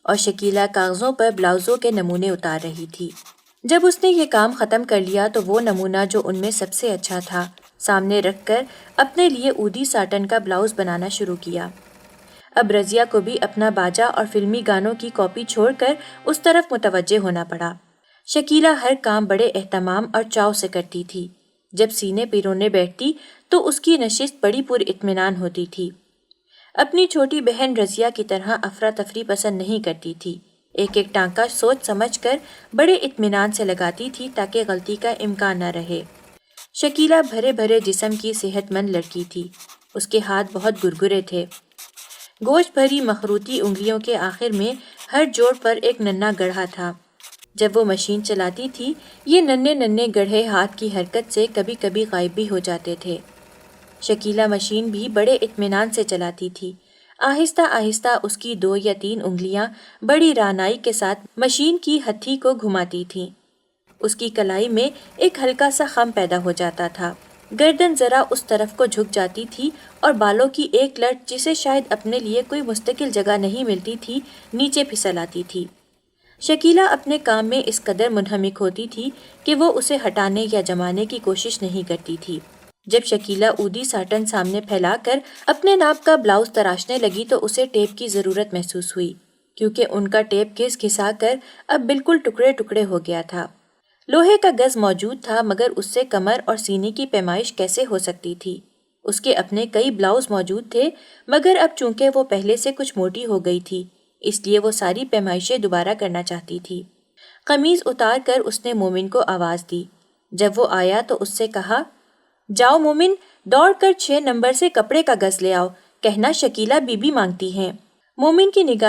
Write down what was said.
اور شکیلا کاغذوں پر بلاؤزوں کے نمونے اتار رہی تھی۔ جب اس نے یہ کام ختم کر لیا تو وہ نمونہ جو ان میں سب سے اچھا تھا سامنے رکھ کر اپنے لیے اودی ساٹن کا بلاؤز بنانا شروع کیا۔ اب رضیہ کو بھی اپنا باجا اور فلمی گانوں کی کاپی چھوڑ کر اس طرف متوجہ ہونا پڑا۔ شکیلا ہر کام بڑے اہتمام اور چاؤ سے کرتی تھی۔ جب سینے پیرونے بیٹھتی تو اس کی نشست بڑی پر اطمینان ہوتی تھی۔ اپنی چھوٹی بہن رضیہ کی طرح افراتفری پسند نہیں کرتی تھی۔ ایک ایک ٹانکا سوچ سمجھ کر بڑے اطمینان سے لگاتی تھی تاکہ غلطی کا امکان نہ رہے۔ شکیلا بھرے بھرے جسم کی صحت مند لڑکی تھی۔ اس کے ہاتھ بہت گرگرے تھے۔ گوشت بھری مخروطی انگلیوں کے آخر میں ہر جوڑ پر ایک ننھا گڑھا تھا۔ جب وہ مشین چلاتی تھی یہ ننھے ننھے گڑھے ہاتھ کی حرکت سے کبھی کبھی غائب بھی ہو جاتے تھے۔ شکیلا مشین بھی بڑے اطمینان سے چلاتی تھی۔ آہستہ آہستہ اس کی 2 یا 3 انگلیاں بڑی رعنائی کے ساتھ مشین کی ہتھی کو گھماتی تھیں۔ اس کی کلائی میں ایک ہلکا سا خم پیدا ہو جاتا تھا۔ گردن ذرا اس طرف کو جھک جاتی تھی اور بالوں کی ایک لٹ جسے شاید اپنے لیے کوئی مستقل جگہ نہیں ملتی تھی نیچے پھسل آتی تھی۔ شکیلا اپنے کام میں اس قدر منہمک ہوتی تھی کہ وہ اسے ہٹانے یا جمانے کی کوشش نہیں کرتی تھی۔ جب شکیلا اودی ساٹن سامنے پھیلا کر اپنے ناپ کا بلاؤز تراشنے لگی تو اسے ٹیپ کی ضرورت محسوس ہوئی، کیونکہ ان کا ٹیپ گھس گھسا کر اب بالکل ٹکڑے ٹکڑے ہو گیا تھا۔ لوہے کا گز موجود تھا مگر اس سے کمر اور سینے کی پیمائش کیسے ہو سکتی تھی؟ اس کے اپنے کئی بلاؤز موجود تھے مگر اب چونکہ وہ پہلے سے کچھ موٹی ہو گئی تھی اس لیے وہ ساری پیمائشیں دوبارہ کرنا چاہتی تھی۔ قمیض اتار کر اس نے مومن کو آواز دی۔ جب وہ آیا تو اس سے کہا، جاؤ مومن، دوڑ کر 6 نمبر سے کپڑے کا گز لے آؤ، کہنا شکیلا بی بی مانگتی ہیں۔ مومن کی نگاہ